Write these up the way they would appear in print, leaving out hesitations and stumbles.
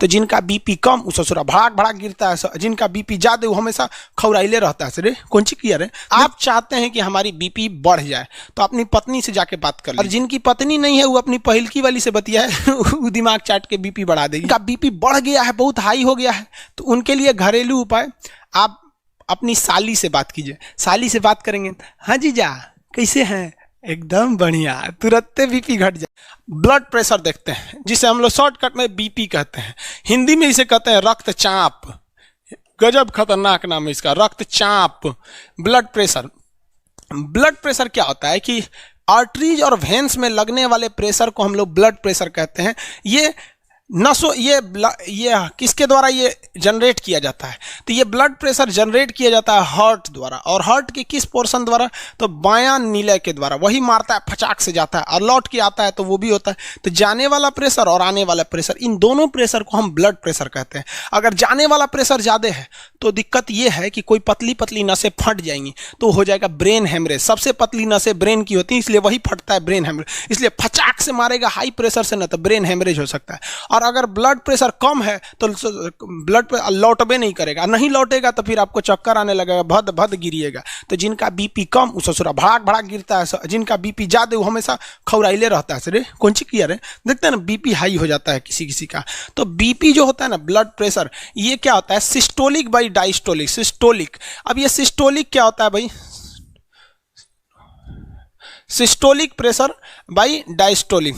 तो जिनका बीपी कम वो ससुरा भड़ाक भड़ाक गिरता है, जिनका बीपी ज्यादा वो हमेशा खौराइले रहता है। सर कौन ची किया रे, आप चाहते हैं कि हमारी बीपी बढ़ जाए तो अपनी पत्नी से जाके बात कर, और जिनकी पत्नी नहीं है वो अपनी पहिलकी वाली से बतिया है वो दिमाग चाट के बीपी बढ़ा देगी। उनका बीपी बढ़ गया है, बहुत हाई हो गया है, तो उनके लिए घरेलू उपाय, आप अपनी साली से बात कीजिए। साली से बात करेंगे, हाँ जीजा कैसे हैं, एकदम बढ़िया, तुरंत बीपी घट जाए। ब्लड प्रेशर देखते हैं, जिसे हम लोग शॉर्टकट में बीपी कहते हैं, हिंदी में इसे कहते हैं रक्तचाप। गजब खतरनाक नाम है इसका, रक्तचाप। ब्लड प्रेशर, ब्लड प्रेशर क्या होता है कि आर्टरीज और वेन्स में लगने वाले प्रेशर को हम लोग ब्लड प्रेशर कहते हैं। ये नसों, ये किसके द्वारा ये जनरेट किया जाता है, तो ये ब्लड प्रेशर जनरेट किया जाता है हार्ट द्वारा। और हार्ट के किस पोर्शन द्वारा, तो बायां नीले के द्वारा। वही मारता है, फचाक से जाता है और लौट के आता है, तो वो भी होता है। तो जाने वाला प्रेशर और आने वाला प्रेशर, इन दोनों प्रेशर को हम ब्लड प्रेशर कहते हैं। अगर जाने वाला प्रेशर ज्यादा है तो दिक्कत ये है कि कोई पतली पतली नसें फट जाएंगी, तो हो जाएगा ब्रेन हेमरेज। सबसे पतली नसें ब्रेन की होती है, इसलिए वही फटता है, ब्रेन हेमरेज। इसलिए फचाक से मारेगा हाई प्रेशर से, ना तो ब्रेन हेमरेज हो सकता है। और अगर ब्लड प्रेशर कम है तो ब्लड प्रेशर लौटबे नहीं करेगा, नहीं लौटेगा तो फिर आपको चक्कर आने लगेगा, भद भद गिरिएगा। तो जिनका बीपी कम वो ससुरा भड़ाक भड़ाक गिरता है, जिनका बीपी ज्यादा वो हमेशा खौराइले रहता है। सर कौन ची किया रे, देखते हैं ना बीपी हाई हो जाता है किसी किसी का। तो बीपी जो होता है ना, ब्लड प्रेशर, ये क्या होता है, सिस्टोलिक बाई डायस्टोलिक। सिस्टोलिक, अब ये सिस्टोलिक क्या होता है भाई, systolic pressure by diastolic.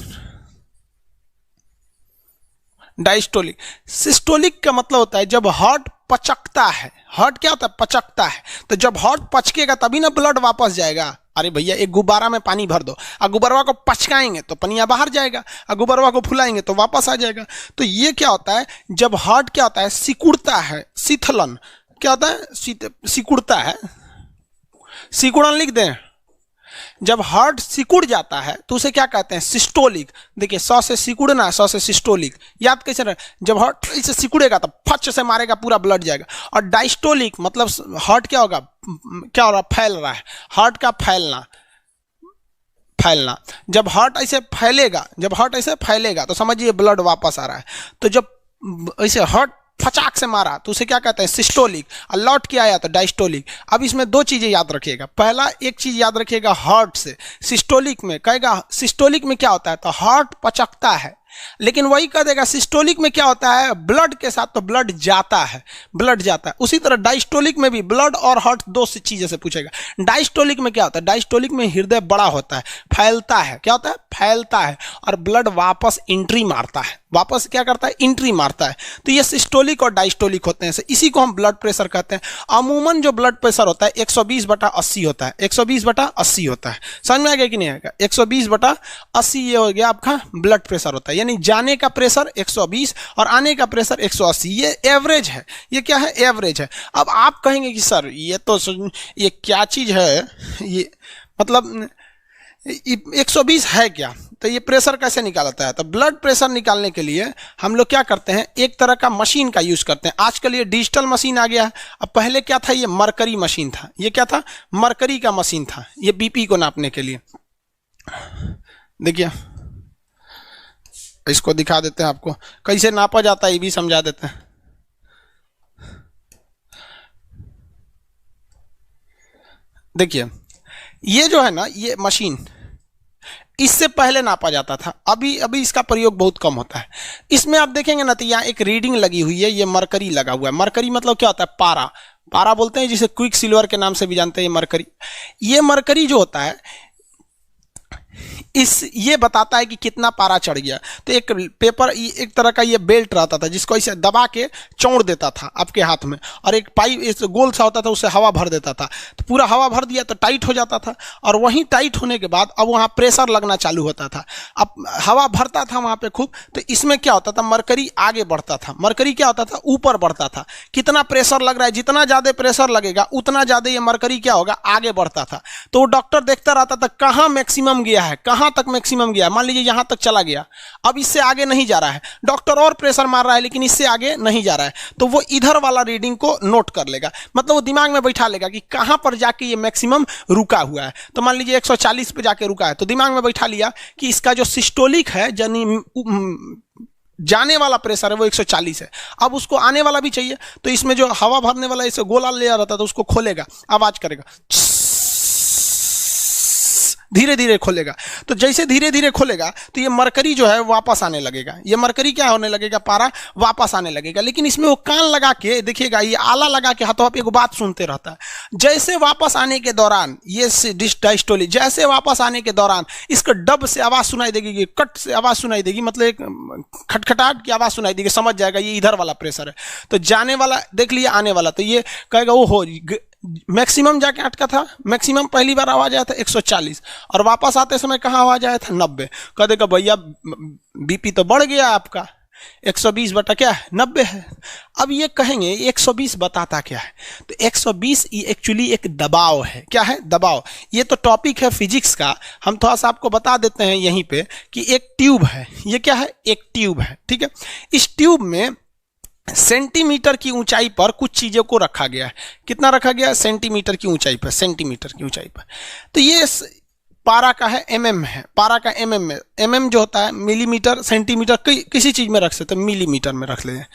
Diastolic, systolic का मतलब होता है जब हार्ट पचकता है। हार्ट क्या होता है, पचकता है। तो जब हार्ट पचकेगा तभी ना ब्लड वापस जाएगा। अरे भैया एक गुब्बारा में पानी भर दो, और गुब्बारा को पचकाएंगे तो पनिया बाहर जाएगा, और गुब्बारा को फुलाएंगे तो वापस आ जाएगा। तो ये क्या होता है, जब हार्ट क्या होता है, सिकुड़ता है, शीतलन क्या होता है, सिकुड़ता है, सिकुड़न लिख दें। जब हार्ट सिकुड़ जाता है तो उसे क्या कहते हैं, सिस्टोलिक। देखिए सौ से सिकुड़ना, सौ से सिस्टोलिक, याद कैसे रहे। जब हार्ट इसे सिकुड़ेगा तो फच से मारेगा, पूरा ब्लड जाएगा। और डायस्टोलिक मतलब हार्ट क्या होगा, क्या हो रहा, फैल रहा है, हार्ट का फैलना। जब हार्ट ऐसे फैलेगा, जब हार्ट ऐसे फैलेगा तो समझिए ब्लड वापस आ रहा है। तो जब ऐसे हार्ट फचाक से मारा तो उसे क्या कहते हैं, सिस्टोलिक, और लौट के आया तो डायस्टोलिक। अब इसमें दो चीजें याद रखिएगा। पहला एक चीज याद रखिएगा, हार्ट से सिस्टोलिक में कहेगा, सिस्टोलिक में क्या होता है, तो हार्ट पचकता है, लेकिन वही कह देगा सिस्टोलिक में क्या होता है, ब्लड के साथ तो ब्लड जाता है, ब्लड जाता है। उसी तरह डायस्टोलिक में भी ब्लड और हार्ट दो चीजें से पूछेगा। डायस्टोलिक में क्या होता है, डायस्टोलिक में हृदय बड़ा होता है, फैलता है, क्या होता है, फैलता है, और ब्लड वापस एंट्री मारता है, वापस क्या करता है, एंट्री मारता है। तो ये सिस्टोलिक और डायस्टोलिक होते हैं, इसी को हम ब्लड प्रेशर कहते हैं। अमूमन जो ब्लड प्रेशर होता है 120/80 होता है, 120/80 होता है। समझ में आ गया कि नहीं आएगा, 120/80 ये हो गया आपका ब्लड प्रेशर होता है। यानी जाने का प्रेशर 120 और आने का प्रेशर 180, ये एवरेज है। ये क्या है, एवरेज है। अब आप कहेंगे कि सर ये तो ये क्या चीज है, ये मतलब 120 है क्या, तो ये प्रेशर कैसे निकालता है। तो ब्लड प्रेशर निकालने के लिए हम लोग क्या करते हैं, एक तरह का मशीन का यूज करते हैं। आजकल ये डिजिटल मशीन आ गया है। अब पहले क्या था, ये मरकरी मशीन था। ये क्या था, मरकरी का मशीन था, ये बीपी को नापने के लिए। देखिए इसको दिखा देते हैं आपको, कैसे नापा जाता है ये भी समझा देते हैं। देखिए ये जो है ना, ये मशीन इससे पहले नापा जाता था, अभी इसका प्रयोग बहुत कम होता है। इसमें आप देखेंगे ना तो यहाँ एक रीडिंग लगी हुई है, ये मरकरी लगा हुआ है। मरकरी मतलब क्या होता है, पारा, पारा बोलते हैं, जिसे क्विक सिल्वर के नाम से भी जानते हैं। ये मरकरी, ये मरकरी जो होता है ये बताता है कि कितना पारा चढ़ गया। तो एक पेपर, एक तरह का ये बेल्ट रहता था जिसको ऐसे दबा के चौड़ देता था आपके हाथ में, और एक पाइप इस गोल सा होता था, उससे हवा भर देता था। तो पूरा हवा भर दिया तो टाइट हो जाता था, और वहीं टाइट होने के बाद अब वहाँ प्रेशर लगना चालू होता था। अब हवा भरता था वहाँ पे खूब, तो इसमें क्या होता था, मरकरी आगे बढ़ता था। मरकरी क्या होता था, ऊपर बढ़ता था। कितना प्रेशर लग रहा है, जितना ज़्यादा प्रेशर लगेगा उतना ज़्यादा ये मरकरी क्या होगा, आगे बढ़ता था। तो वो डॉक्टर देखता रहता था कहाँ मैक्सिमम गया है, कहाँ तक मैक्सिमम गया। मान लीजिए यहां तक चला गया, अब इससे आगे नहीं जा रहा है, डॉक्टर और प्रेशर मार रहा है लेकिन इससे आगे नहीं जा रहा है, तो वो इधर वाला रीडिंग को नोट कर लेगा। मतलब वो दिमाग में बैठा लेगा कि कहां पर जाके ये मैक्सिमम रुका हुआ है। तो मान लीजिए 140 पे जाके रुका है, तो दिमाग में बैठा लिया कि इसका जो सिस्टोलिक है, यानी जाने वाला प्रेशर है वो 140 है। अब उसको आने वाला भी चाहिए, तो इसमें जो हवा भरने वाला इसे गोला ले आ रहा था तो उसको खोलेगा, आवाज करेगा, धीरे धीरे खोलेगा। तो जैसे धीरे धीरे खोलेगा तो ये मरकरी जो है वापस आने लगेगा, ये मरकरी क्या होने लगेगा, पारा वापस आने लगेगा। लेकिन इसमें वो कान लगा के देखिएगा, ये आला लगा के हाथों आप एक बात सुनते रहता है। जैसे वापस आने के दौरान ये डायस्टोली, जैसे वापस आने के दौरान इसको डब से आवाज सुनाई देगी, कट से आवाज सुनाई देगी, मतलब एक खटखटाहट की आवाज सुनाई देगी, समझ जाएगा ये इधर वाला प्रेशर है। तो जाने वाला देख लिया, आने वाला, तो ये कहेगा वो हो मैक्सिमम जाके अटका था, मैक्सिमम पहली बार आवाज आया था 140 और वापस आते समय कहाँ आवाज आया था 90। कह देगा भैया बीपी तो बढ़ गया आपका, 120 बटा क्या है 90 है। अब ये कहेंगे 120 बताता क्या है, तो 120 ये एक्चुअली एक दबाव है। क्या है, दबाव। ये तो टॉपिक है फिजिक्स का, हम थोड़ा सा आपको बता देते हैं यहीं पे कि एक ट्यूब है, ये क्या है, एक ट्यूब है, ठीक है। इस ट्यूब में सेंटीमीटर की ऊंचाई पर कुछ चीजों को रखा गया है। कितना रखा गया है, सेंटीमीटर की ऊंचाई पर, सेंटीमीटर की ऊंचाई पर। तो ये पारा का है, एमएम है, पारा का एमएम में, एमएम जो होता है मिलीमीटर, सेंटीमीटर, किसी चीज में रख सकते हैं, मिलीमीटर में रख लेते हैं,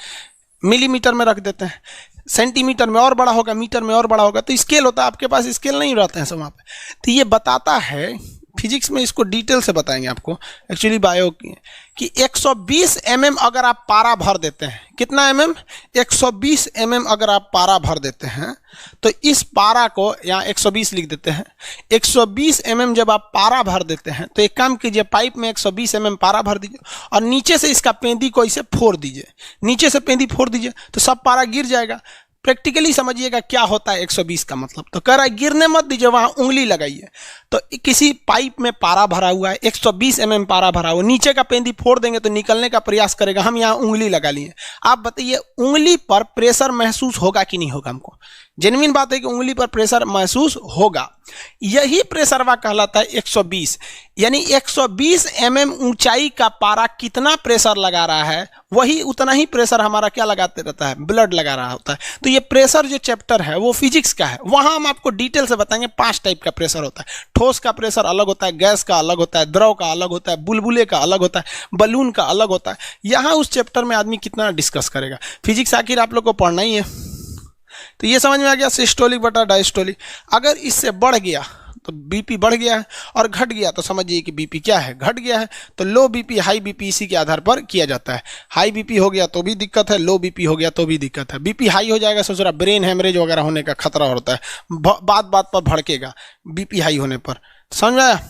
मिलीमीटर में रख देते हैं, सेंटीमीटर में और बड़ा होगा, मीटर में और बड़ा होगा। तो स्केल होता है, आपके पास स्केल नहीं रहते हैं सब वहाँ पे। तो ये बताता है, फिजिक्स में इसको डिटेल से बताएंगे आपको, एक्चुअली बायो की, कि 120 mm अगर आप पारा भर देते हैं, कितना mm, 120 mm अगर आप पारा भर देते हैं, तो इस पारा को यहाँ 120 लिख देते हैं। 120 mm जब आप पारा भर देते हैं तो एक काम कीजिए, पाइप में 120 mm पारा भर दीजिए और नीचे से इसका पेंदी को इसे फोड़ दीजिए, नीचे से पेंदी फोड़ दीजिए तो सब पारा गिर जाएगा। प्रैक्टिकली समझिएगा क्या होता है 120 का मतलब। तो कह रहा है गिरने मत दीजिए, वहां उंगली लगाइए। तो किसी पाइप में पारा भरा हुआ है, 120 mm पारा भरा हुआ, नीचे का पेंदी फोड़ देंगे तो निकलने का प्रयास करेगा, हम यहाँ उंगली लगा लिए। आप बताइए उंगली पर प्रेशर महसूस होगा कि नहीं होगा? हमको जेन्युइन बात है कि उंगली पर प्रेशर महसूस होगा। यही प्रेशरवा कहलाता है 120। यानी 120 mm ऊंचाई का पारा कितना प्रेशर लगा रहा है, वही उतना ही प्रेशर हमारा क्या लगाते रहता है, ब्लड लगा रहा होता है। तो ये प्रेशर जो चैप्टर है वो फिजिक्स का है, वहां हम आपको डिटेल से बताएंगे 5 टाइप का प्रेशर होता है। ठोस का प्रेशर अलग होता है, गैस का अलग होता है, द्रव का अलग होता है, बुलबुले का अलग होता है, बलून का अलग होता है। यहाँ उस चैप्टर में आदमी कितना डिस्कस करेगा। फिजिक्स आखिर आप लोग को पढ़ना ही है। तो ये समझ में आ गया सिस्टोलिक बटा डायस्टोलिक। अगर इससे बढ़ गया तो बीपी बढ़ गया है, और घट गया तो समझिए कि बीपी क्या है, घट गया है। तो लो बीपी हाई बीपी इसी के आधार पर किया जाता है। हाई बीपी हो गया तो भी दिक्कत है, लो बीपी हो गया तो भी दिक्कत है। बीपी हाई हो जाएगा सोच रहा ब्रेन हेमरेज वगैरह होने का खतरा होता है, बात बात पर भड़केगा बीपी हाई होने पर, समझ में आया?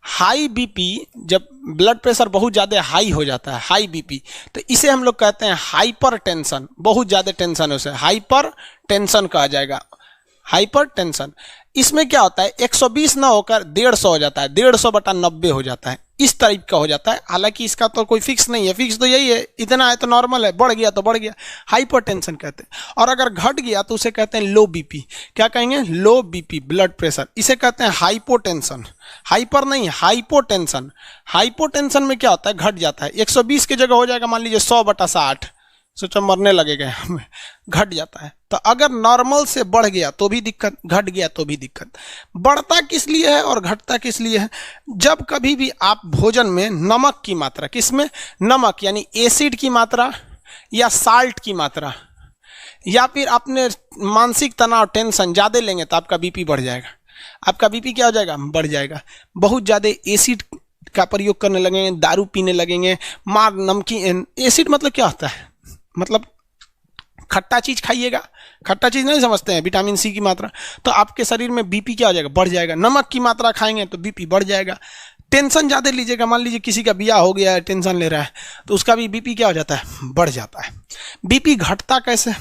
हाई बीपी, जब ब्लड प्रेशर बहुत ज़्यादा हाई हो जाता है, हाई बीपी, तो इसे हम लोग कहते हैं हाइपर टेंशन। बहुत ज़्यादा टेंशन है उसे हाइपर टेंशन कहा जाएगा, हाइपर टेंशन। इसमें क्या होता है 120 ना होकर 150 हो जाता है, 150 बटा 90 हो जाता है, इस टाइप का हो जाता है। हालांकि इसका तो कोई फिक्स नहीं है, फिक्स तो यही है, इतना है तो नॉर्मल है, बढ़ गया तो बढ़ गया, हाइपरटेंशन कहते हैं। और अगर घट गया तो उसे कहते हैं लो बीपी। क्या कहेंगे? लो बीपी ब्लड प्रेशर, इसे कहते हैं हाइपोटेंशन। हाइपर नहीं, हाइपोटेंशन। हाइपोटेंशन में क्या होता है, घट जाता है, 120 की जगह हो जाएगा मान लीजिए 100 बटा 60, सोचो मरने लगेगा हमें, घट जाता है। तो अगर नॉर्मल से बढ़ गया तो भी दिक्कत, घट गया तो भी दिक्कत। बढ़ता किस लिए है और घटता किस लिए है? जब कभी भी आप भोजन में नमक की मात्रा, किसमें नमक यानी एसिड की मात्रा या साल्ट की मात्रा, या फिर अपने मानसिक तनाव टेंशन ज़्यादा लेंगे तो आपका बीपी बढ़ जाएगा। आपका बीपी क्या हो जाएगा? बढ़ जाएगा। बहुत ज़्यादा एसिड का प्रयोग करने लगेंगे, दारू पीने लगेंगे, मार नमकीन। एसिड मतलब क्या होता है? मतलब खट्टा चीज खाइएगा, खट्टा चीज नहीं समझते हैं, विटामिन सी की मात्रा, तो आपके शरीर में बीपी क्या हो जाएगा? बढ़ जाएगा। नमक की मात्रा खाएंगे तो बीपी बढ़ जाएगा। टेंशन ज़्यादा लीजिएगा, मान लीजिए किसी का ब्याह हो गया है, टेंशन ले रहा है, तो उसका भी बीपी क्या हो जाता है? बढ़ जाता है। बीपी घटता कैसे?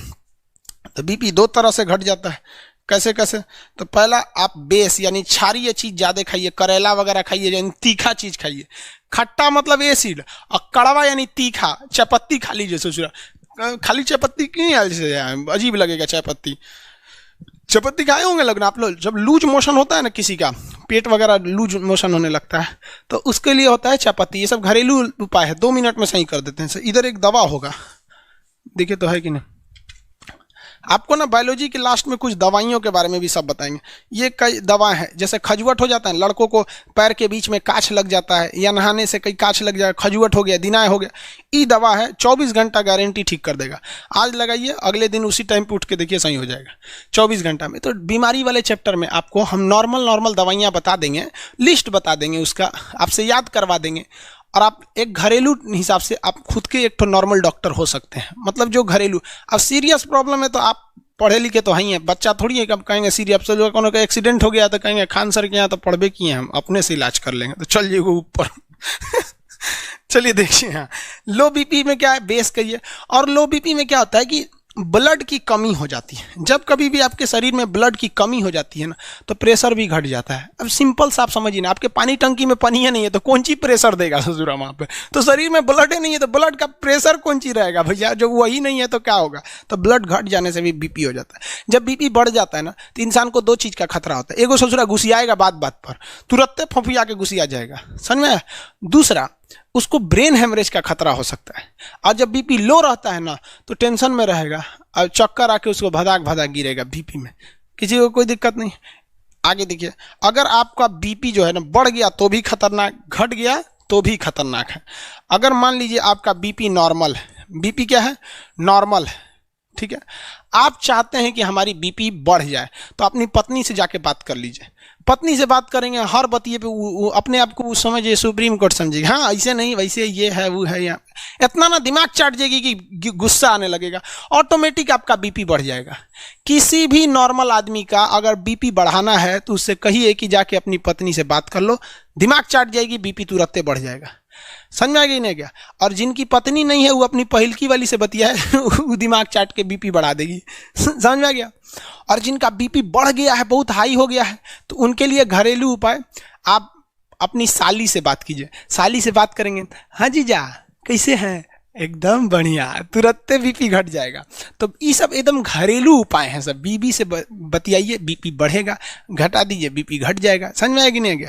तो बीपी 2 तरह से घट जाता है। कैसे कैसे? तो पहला, आप बेस यानी क्षारीय चीज ज्यादा खाइए, करेला वगैरह खाइए, यानी तीखा चीज खाइए। खट्टा मतलब एसिड, और कड़वा यानी तीखा, चायपत्ती खा लीजिए। सोच रहा खाली चायपत्ती क्यों यार, अजीब लगेगा चायपत्ती। चायपत्ती खाए होंगे लगन आप लोग, जब लूज मोशन होता है ना, किसी का पेट वगैरह लूज मोशन होने लगता है तो उसके लिए होता है चायपत्ती। ये सब घरेलू उपाय है, 2 मिनट में सही कर देते हैं। इधर एक दवा होगा, देखिए तो है कि नहीं, आपको ना बायोलॉजी के लास्ट में कुछ दवाइयों के बारे में भी सब बताएंगे। ये कई दवा है, जैसे खजुवट हो जाता है, लड़कों को पैर के बीच में काछ लग जाता है या नहाने से कई काछ लग जाए, खजुवट हो गया, दिनाय हो गया, ये दवा है 24 घंटा गारंटी ठीक कर देगा। आज लगाइए, अगले दिन उसी टाइम पे उठ के देखिए सही हो जाएगा 24 घंटा में। तो बीमारी वाले चैप्टर में आपको हम नॉर्मल दवाइयाँ बता देंगे, लिस्ट बता देंगे, उसका आपसे याद करवा देंगे, और आप एक घरेलू हिसाब से आप खुद के एक तो नॉर्मल डॉक्टर हो सकते हैं। मतलब जो घरेलू, अब सीरियस प्रॉब्लम है तो आप पढ़े लिखे तो हैं, बच्चा थोड़ी है कब कहेंगे सीरियस। जो कोनो का एक्सीडेंट हो गया तो कहेंगे खान सर के यहाँ तो पढ़बे किए, हम अपने से इलाज कर लेंगे, तो चलिए वो ऊपर चलिए देखिए, हाँ लो बीपी में क्या है, बेस कहिए। और लो बीपी में क्या होता है कि ब्लड की कमी हो जाती है। जब कभी भी आपके शरीर में ब्लड की कमी हो जाती है ना, तो प्रेशर भी घट जाता है। अब सिंपल सा आप समझिए ना, आपके पानी टंकी में पानी ही नहीं है तो कौन सी प्रेशर देगा ससुरा वहाँ पे, तो शरीर में ब्लड ही नहीं है तो ब्लड का प्रेशर कौन सी रहेगा भैया, जो वही नहीं है तो क्या होगा। तो ब्लड घट जाने से भी बीपी हो जाता है। जब बीपी बढ़ जाता है ना, तो इंसान को 2 चीज़ का खतरा होता है। एगो ससुरा घुसियाएगा बात बात पर, तुरंत फंफिया के घुसिया जाएगा, समझ में। दूसरा, उसको ब्रेन हेमरेज का खतरा हो सकता है। और जब बीपी लो रहता है ना, तो टेंशन में रहेगा और चक्कर आके उसको भदाक भदाक गिरेगा बीपी में। किसी को कोई दिक्कत नहीं। आगे देखिए, अगर आपका बीपी जो है ना बढ़ गया तो भी खतरनाक, घट गया तो भी खतरनाक है। अगर मान लीजिए आपका बीपी नॉर्मल है, बीपी क्या है, नॉर्मल है, ठीक है, आप चाहते हैं कि हमारी बीपी बढ़ जाए, तो अपनी पत्नी से जाके बात कर लीजिए। पत्नी से बात करेंगे, हर बतिये पे वो अपने आप को समझिए सुप्रीम कोर्ट समझेगी, हाँ ऐसे नहीं वैसे ये है वो है, यहाँ इतना ना दिमाग चाट जाएगी कि गुस्सा आने लगेगा, ऑटोमेटिक आपका बीपी बढ़ जाएगा। किसी भी नॉर्मल आदमी का अगर बीपी बढ़ाना है तो उससे कहिए कि जाके अपनी पत्नी से बात कर लो, दिमाग चाट जाएगी, बीपी तुरंत बढ़ जाएगा। समझ में नहीं गया। और जिनकी पत्नी नहीं है वो अपनी पहिलकी वाली से बतिया है वो दिमाग चाट के बीपी बढ़ा देगी, समझ में गया। और जिनका बीपी बढ़ गया है, बहुत हाई हो गया है, तो उनके लिए घरेलू उपाय, आप अपनी साली से बात कीजिए। साली से बात करेंगे, हाँ जीजा कैसे हैं, एकदम बढ़िया, तुरंत बीपी घट जाएगा। तो ये सब एकदम घरेलू उपाय हैं सब। बीबी से बतियाइए, बीपी बढ़ेगा, घटा दीजिए, बीपी घट जाएगा। समझ में आएगी नहीं गया।